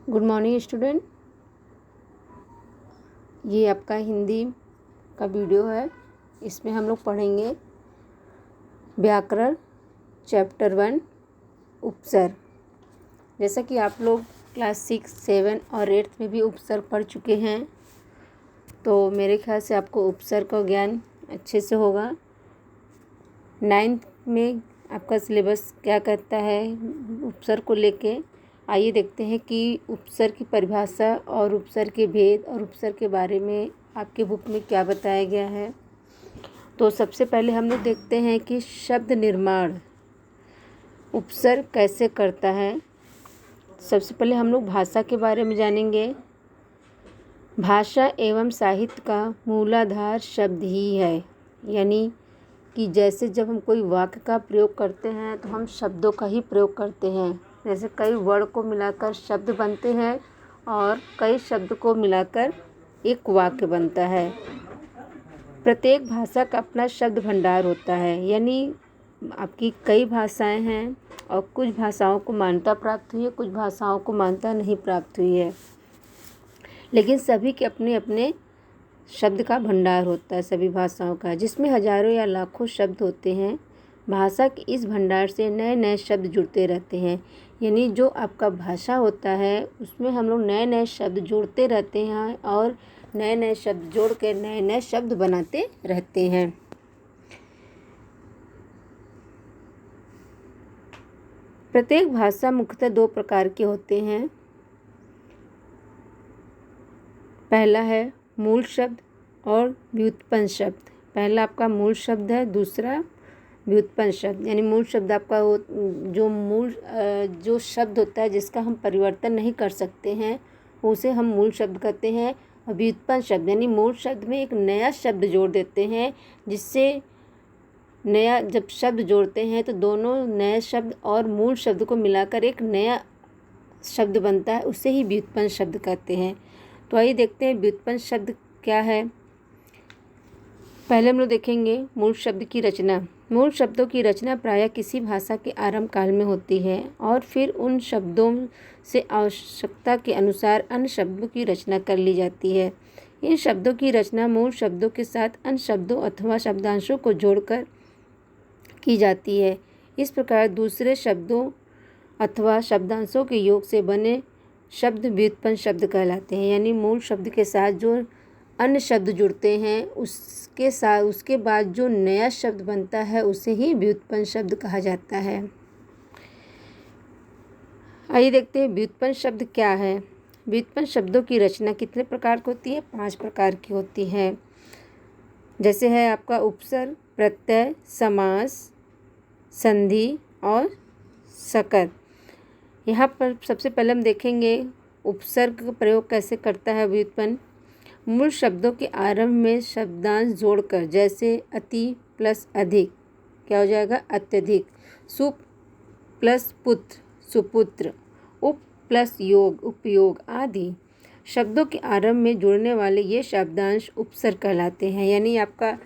Good morning student. ये आपका हिंदी का वीडियो है। इसमें हम लोग पढ़ेंगे व्याकरण चैप्टर 1 उपसर्ग। जैसा कि आप लोग क्लास 6, 7 और 8 में भी उपसर्ग पढ़ चुके हैं, तो मेरे ख्याल से आपको उपसर्ग का ज्ञान अच्छे से होगा। 9th में आपका सिलेबस क्या कहता है उपसर्ग को लेके, आइए देखते हैं कि उपसर्ग की परिभाषा और उपसर्ग के भेद और उपसर्ग के बारे में आपके बुक में क्या बताया गया है। तो सबसे पहले हम लोग देखते हैं कि शब्द निर्माण उपसर्ग कैसे करता है। सबसे पहले हम लोग भाषा के बारे में जानेंगे। भाषा एवं साहित्य का मूलाधार शब्द ही है, यानी कि जैसे जब हम कोई वाक्य का प्रयोग करते हैं तो हम शब्दों का ही प्रयोग करते हैं। जैसे कई वर्ड को मिलाकर शब्द बनते हैं और कई शब्द को मिलाकर एक वाक्य बनता है। प्रत्येक भाषा का अपना शब्द भंडार होता है, यानी आपकी कई भाषाएं हैं और कुछ भाषाओं को मान्यता प्राप्त हुई है, कुछ भाषाओं को मान्यता नहीं प्राप्त हुई है, लेकिन सभी के अपने अपने शब्द का भंडार होता है सभी भाषाओं का, जिसमें हजारों या लाखों शब्द होते हैं। भाषा के इस भंडार से नए नए शब्द जुड़ते रहते हैं, यानी जो आपका भाषा होता है उसमें हम लोग नए नए शब्द जोड़ते रहते हैं और नए नए शब्द जोड़ कर नए नए शब्द बनाते रहते हैं। प्रत्येक भाषा मुख्यतः 2 प्रकार के होते हैं। पहला है मूल शब्द और व्युत्पन्न शब्द। पहला आपका मूल शब्द है, दूसरा व्युत्पन्न शब्द। यानी मूल शब्द आपका जो शब्द होता है जिसका हम परिवर्तन नहीं कर सकते हैं उसे हम मूल शब्द कहते हैं। और व्युत्पन्न शब्द यानी मूल शब्द में एक नया शब्द जोड़ देते हैं, जिससे नया जब शब्द जोड़ते हैं तो दोनों नए शब्द और मूल शब्द को मिलाकर एक नया शब्द बनता है, उसे ही व्युत्पन्न शब्द कहते हैं। तो आइए देखते हैं व्युत्पन्न शब्द क्या है। पहले हम लोग देखेंगे मूल शब्द की रचना। मूल शब्दों की रचना प्रायः किसी भाषा के आरंभ काल में होती है और फिर उन शब्दों से आवश्यकता के अनुसार अन्य शब्दों की रचना कर ली जाती है। इन शब्दों की रचना मूल शब्दों के साथ अन्य शब्दों अथवा शब्दांशों को जोड़कर की जाती है। इस प्रकार दूसरे शब्दों अथवा शब्दांशों के योग से बने शब्द व्युत्पन्न शब्द कहलाते हैं। यानी मूल शब्द के साथ जो अन्य शब्द जुड़ते हैं उसके बाद जो नया शब्द बनता है उसे ही व्युत्पन्न शब्द कहा जाता है। आइए देखते हैं व्युत्पन्न शब्द क्या है। व्युत्पन्न शब्दों की रचना कितने प्रकार की होती है? 5 प्रकार की होती है। जैसे है आपका उपसर्ग, प्रत्यय, समास, संधि और सकल। यहाँ पर सबसे पहले हम देखेंगे उपसर्ग का प्रयोग कैसे करता है व्युत्पन्न। मूल शब्दों के आरंभ में शब्दांश जोड़कर, जैसे अति प्लस अधिक क्या हो जाएगा? अत्यधिक। सुप प्लस पुत्र सुपुत्र। उप प्लस योग उपयोग आदि शब्दों के आरंभ में जुड़ने वाले ये शब्दांश उपसर्ग कहलाते हैं। यानी आपका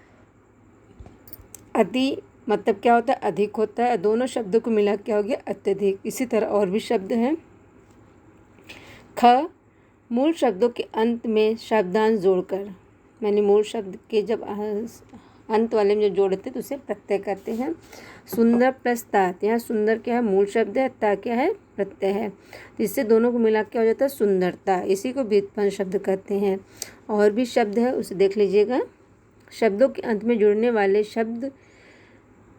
अति मतलब क्या होता है? अधिक होता है। दोनों शब्दों को मिला क्या हो गया? अत्यधिक। इसी तरह और भी शब्द हैं। ख मूल शब्दों के अंत में शब्दांश जोड़कर, यानी मूल शब्द के जब अंत वाले में जो जोड़ते हैं तो उसे प्रत्यय कहते हैं। सुंदर प्लस तात, यहाँ सुंदर क्या है? मूल शब्द है, ता क्या है? प्रत्यय है। तो इससे दोनों को मिला क्या हो जाता है? सुंदरता। इसी को व्युत्पन्न शब्द कहते हैं। और भी शब्द है, उसे देख लीजिएगा। शब्दों के अंत में जुड़ने वाले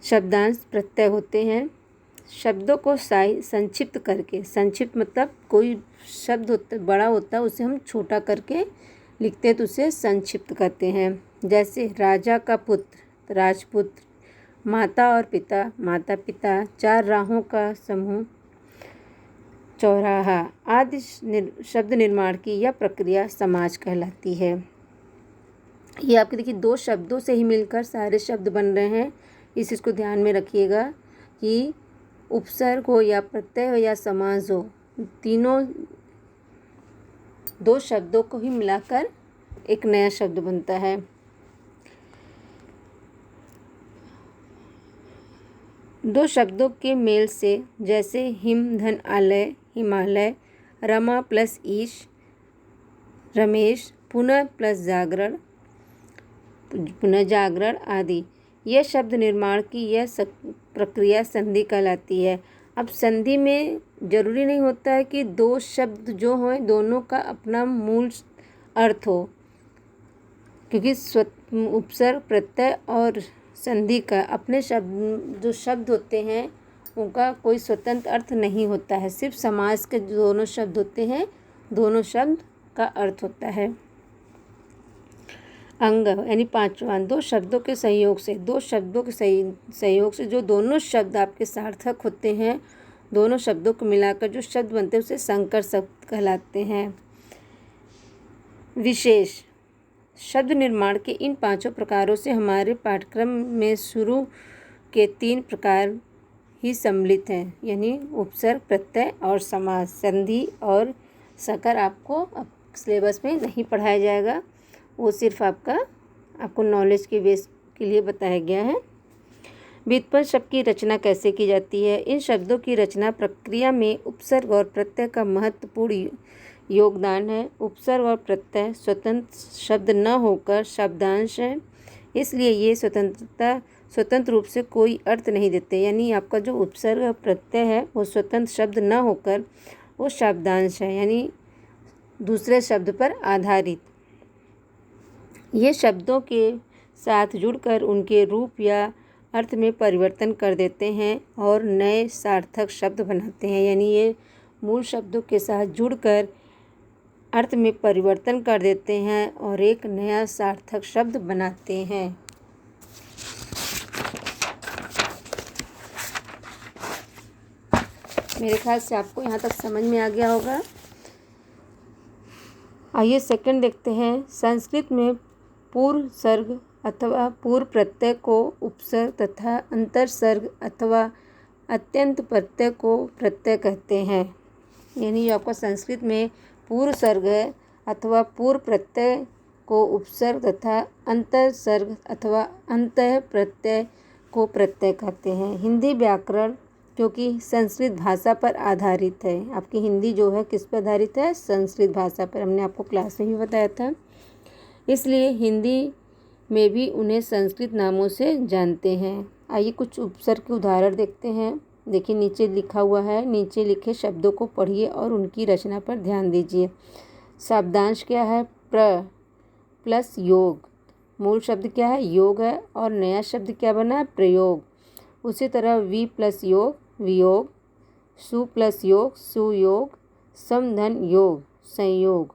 शब्दांश प्रत्यय होते हैं। शब्दों को संक्षिप्त करके, संक्षिप्त मतलब कोई शब्द होता बड़ा होता है उसे हम छोटा करके लिखते हैं तो उसे संक्षिप्त कहते हैं। जैसे राजा का पुत्र राजपुत्र, माता और पिता माता पिता, 4 राहों का समूह चौराहा आदि शब्द निर्माण की यह प्रक्रिया समाज कहलाती है। ये आपके देखिए 2 शब्दों से ही मिलकर सारे शब्द बन रहे हैं। इस चीज़ को ध्यान में रखिएगा कि उपसर्ग हो या प्रत्यय हो या समास हो, तीनों 2 शब्दों को ही मिलाकर एक नया शब्द बनता है। दो शब्दों के मेल से, जैसे हिम धन आलय हिमालय, रमा प्लस ईश, रमेश, पुनः प्लस जागरण, पुनः जागरण आदि। यह शब्द निर्माण की यह प्रक्रिया संधि कहलाती है। अब संधि में जरूरी नहीं होता है कि दो शब्द जो हों दोनों का अपना मूल अर्थ हो, क्योंकि उपसर्ग, प्रत्यय और संधि का अपने शब्द जो शब्द होते हैं उनका कोई स्वतंत्र अर्थ नहीं होता है। सिर्फ समास के जो दोनों शब्द होते हैं दोनों शब्द का अर्थ होता है। अंग यानी पांचवा, दो शब्दों के संयोग से जो दोनों शब्द आपके सार्थक होते हैं, दोनों शब्दों को मिलाकर जो शब्द बनते हैं उसे संकर शब्द कहलाते हैं। विशेष शब्द निर्माण के इन पांचों प्रकारों से हमारे पाठ्यक्रम में शुरू के 3 प्रकार ही सम्मिलित हैं, यानी उपसर्ग, प्रत्यय और समास। संधि और संकर आपको सिलेबस में नहीं पढ़ाया जाएगा, वो सिर्फ आपको नॉलेज के बेस के लिए बताया गया है। व्युत्पन्न शब्द की रचना कैसे की जाती है? इन शब्दों की रचना प्रक्रिया में उपसर्ग और प्रत्यय का महत्वपूर्ण योगदान है। उपसर्ग और प्रत्यय स्वतंत्र शब्द न होकर शब्दांश हैं, इसलिए ये स्वतंत्र रूप से कोई अर्थ नहीं देते। यानी आपका जो उपसर्ग और प्रत्यय है वो स्वतंत्र शब्द न होकर वो शब्दांश है, यानी दूसरे शब्द पर आधारित। ये शब्दों के साथ जुड़कर उनके रूप या अर्थ में परिवर्तन कर देते हैं और नए सार्थक शब्द बनाते हैं। यानी ये मूल शब्दों के साथ जुड़कर अर्थ में परिवर्तन कर देते हैं और एक नया सार्थक शब्द बनाते हैं। मेरे ख्याल से आपको यहाँ तक समझ में आ गया होगा। आइए सेकंड देखते हैं। संस्कृत में पूर्व सर्ग अथवा पूर्व प्रत्यय को उपसर्ग तथा अंतर्सर्ग अथवा अत्यंत प्रत्यय को प्रत्यय कहते हैं। यानी जो आपका संस्कृत में पूर्व सर्ग है अथवा पूर्व प्रत्यय को उपसर्ग तथा अंतर्सर्ग अथवा अंतः प्रत्यय को प्रत्यय कहते हैं। हिंदी व्याकरण क्योंकि संस्कृत भाषा पर आधारित है। आपकी हिंदी जो है किस पर आधारित है? संस्कृत भाषा पर। हमने आपको क्लास में भी बताया था, इसलिए हिंदी में भी उन्हें संस्कृत नामों से जानते हैं। आइए कुछ उपसर्ग के उदाहरण देखते हैं। देखिए नीचे लिखा हुआ है, नीचे लिखे शब्दों को पढ़िए और उनकी रचना पर ध्यान दीजिए। शब्दांश क्या है? प्र प्लस योग। मूल शब्द क्या है? योग है और नया शब्द क्या बना है? प्रयोग। उसी तरह वि प्लस योग वियोग, सु प्लस योग सुयोग, समधन योग संयोग।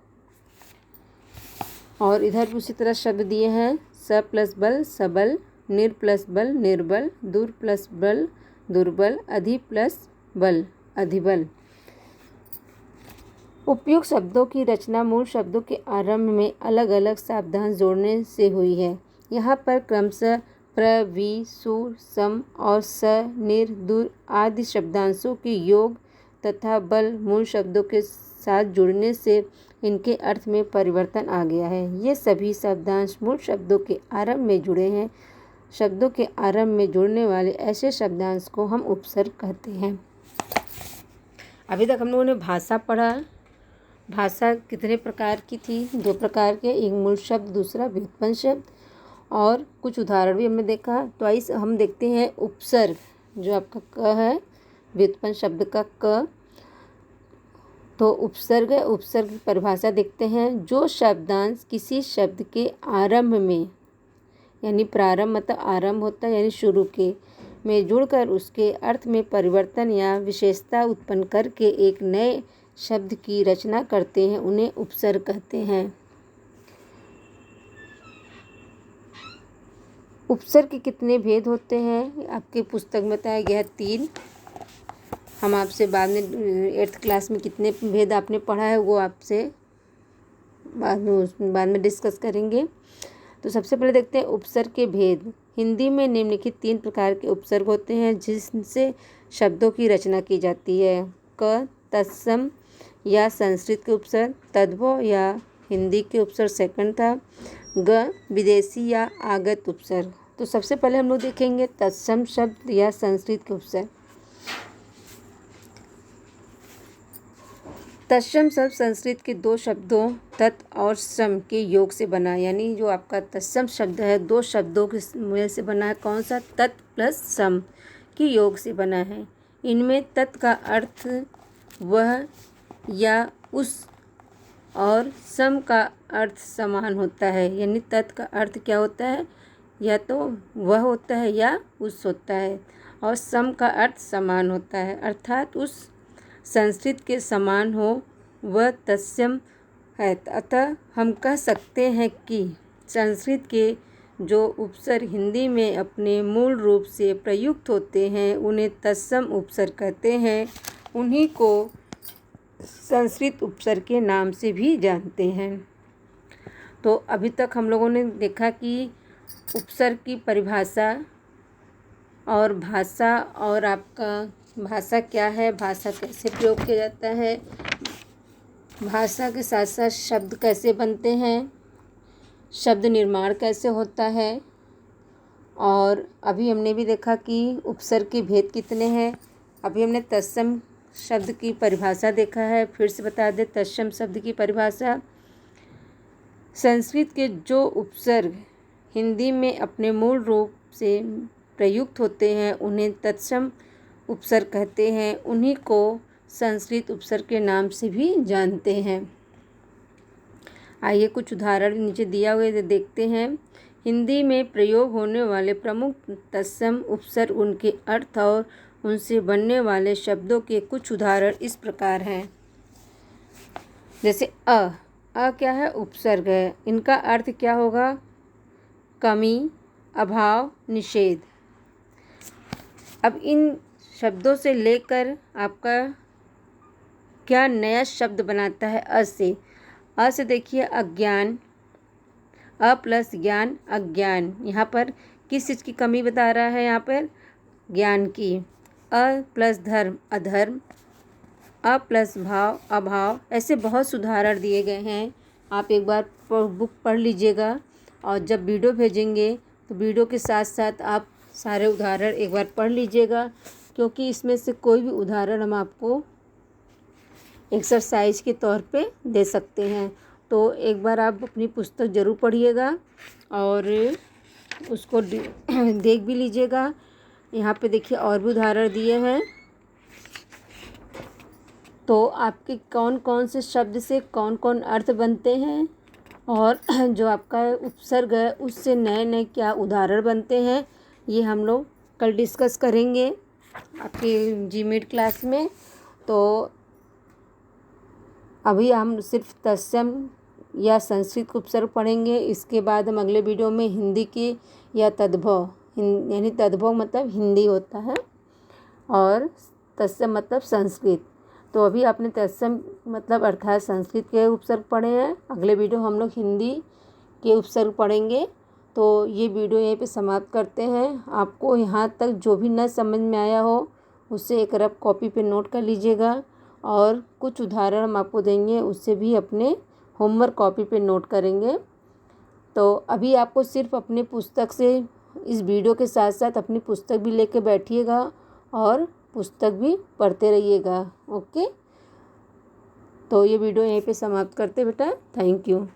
और इधर उसी तरह शब्द दिए हैं। स प्लस बल सबल, निर प्लस बल निर्बल, दूर प्लस बल दुर्बल, अधि प्लस बल अधिबल। उपयुक्त शब्दों की रचना मूल शब्दों के आरंभ में अलग अलग शब्दांश जोड़ने से हुई है। यहाँ पर क्रमशः प्र, वि, सु, सम और स, निर, दुर आदि शब्दांशों के योग तथा बल मूल शब्दों के साथ जुड़ने से इनके अर्थ में परिवर्तन आ गया है। ये सभी शब्दांश मूल शब्दों के आरंभ में जुड़े हैं। शब्दों के आरंभ में जुड़ने वाले ऐसे शब्दांश को हम उपसर्ग कहते हैं। अभी तक हम लोगों ने भाषा पढ़ा। भाषा कितने प्रकार की थी? 2 प्रकार के, एक मूल शब्द दूसरा व्युत्पन्न शब्द, और कुछ उदाहरण भी हमने देखा। तो आइए हम देखते हैं उपसर्ग, जो आपका क है, व्युत्पन्न शब्द का क। तो उपसर्ग है, उपसर्ग की परिभाषा देखते हैं। जो शब्दांश किसी शब्द के आरंभ में, यानी प्रारंभ मतलब आरंभ होता है यानी शुरू के में जुड़कर उसके अर्थ में परिवर्तन या विशेषता उत्पन्न करके एक नए शब्द की रचना करते हैं, उन्हें उपसर्ग कहते हैं। उपसर्ग के कितने भेद होते हैं? आपके पुस्तक में बताया गया है 3। हम आपसे बाद में 8th क्लास में कितने भेद आपने पढ़ा है वो आपसे बाद में डिस्कस करेंगे। तो सबसे पहले देखते हैं उपसर्ग के भेद। हिंदी में निम्नलिखित 3 प्रकार के उपसर्ग होते हैं जिनसे शब्दों की रचना की जाती है। क तत्सम या संस्कृत के उपसर्ग, तद्भव या हिंदी के उपसर्ग सेकंड था, ग विदेशी या आगत उपसर्ग। तो सबसे पहले हम लोग देखेंगे तत्सम शब्द या संस्कृत के उपसर्ग। तत्सम शब्द संस्कृत के दो शब्दों तत् और सम के योग से बना, यानी जो आपका तत्सम शब्द है दो शब्दों के मेल से बना है। कौन सा? तत् प्लस सम के योग से बना है। इनमें तत् का अर्थ वह या उस और सम का अर्थ समान होता है, यानी तत् का अर्थ क्या होता है? या तो वह होता है या उस होता है, और सम का अर्थ समान होता है, अर्थात उस संस्कृत के समान हो वह तत्सम है। अतः हम कह सकते हैं कि संस्कृत के जो उपसर्ग हिंदी में अपने मूल रूप से प्रयुक्त होते हैं उन्हें तत्सम उपसर्ग कहते हैं। उन्हीं को संस्कृत उपसर्ग के नाम से भी जानते हैं। तो अभी तक हम लोगों ने देखा कि उपसर्ग की परिभाषा और भाषा, और आपका भाषा क्या है, भाषा कैसे प्रयोग किया जाता है, भाषा के साथ साथ शब्द कैसे बनते हैं, शब्द निर्माण कैसे होता है, और अभी हमने भी देखा कि उपसर्ग के भेद कितने हैं। अभी हमने तत्सम शब्द की परिभाषा देखा है। फिर से बता दें तत्सम शब्द की परिभाषा। संस्कृत के जो उपसर्ग हिंदी में अपने मूल रूप से प्रयुक्त होते हैं उन्हें तत्सम उपसर्ग कहते हैं। उन्हीं को संस्कृत उपसर्ग के नाम से भी जानते हैं। आइए कुछ उदाहरण नीचे दिया हुए देखते हैं। हिंदी में प्रयोग होने वाले प्रमुख तत्सम उपसर्ग, उनके अर्थ और उनसे बनने वाले शब्दों के कुछ उदाहरण इस प्रकार हैं। जैसे अ क्या है? उपसर्ग है। इनका अर्थ क्या होगा? कमी, अभाव, निषेध। अब इन शब्दों से लेकर आपका क्या नया शब्द बनाता है? अ से देखिए अज्ञान, अ प्लस ज्ञान अज्ञान। यहाँ पर किस चीज़ की कमी बता रहा है? यहाँ पर ज्ञान की। अ प्लस धर्म अधर्म, अ प्लस भाव अभाव। ऐसे बहुत उदाहरण दिए गए हैं। आप एक बार बुक पढ़ लीजिएगा, और जब वीडियो भेजेंगे तो वीडियो के साथ साथ आप सारे उदाहरण एक बार पढ़ लीजिएगा, क्योंकि इसमें से कोई भी उदाहरण हम आपको एक्सरसाइज के तौर पे दे सकते हैं। तो एक बार आप अपनी पुस्तक ज़रूर पढ़िएगा और उसको देख भी लीजिएगा। यहाँ पे देखिए और भी उदाहरण दिए हैं। तो आपके कौन कौन से शब्द से कौन कौन अर्थ बनते हैं, और जो आपका उपसर्ग है उससे नए नए क्या उदाहरण बनते हैं, ये हम लोग कल डिस्कस करेंगे आपकी जीमेट क्लास में। तो अभी हम सिर्फ तत्सम या संस्कृत उपसर्ग पढ़ेंगे। इसके बाद हम अगले वीडियो में हिंदी की या तद्भव, यानी तद्भव मतलब हिंदी होता है और तत्सम मतलब संस्कृत। तो अभी आपने तत्सम मतलब अर्थात संस्कृत के उपसर्ग पढ़े हैं। अगले वीडियो हम लोग हिंदी के उपसर्ग पढ़ेंगे। तो ये वीडियो यहीं पे समाप्त करते हैं। आपको यहाँ तक जो भी न समझ में आया हो उससे एक रफ कॉपी पे नोट कर लीजिएगा, और कुछ उदाहरण हम आपको देंगे उससे भी अपने होमवर्क कॉपी पे नोट करेंगे। तो अभी आपको सिर्फ अपने पुस्तक से, इस वीडियो के साथ साथ अपनी पुस्तक भी लेके बैठिएगा और पुस्तक भी पढ़ते रहिएगा। ओके, तो ये वीडियो यहीं पे समाप्त करते बेटा। Thank you.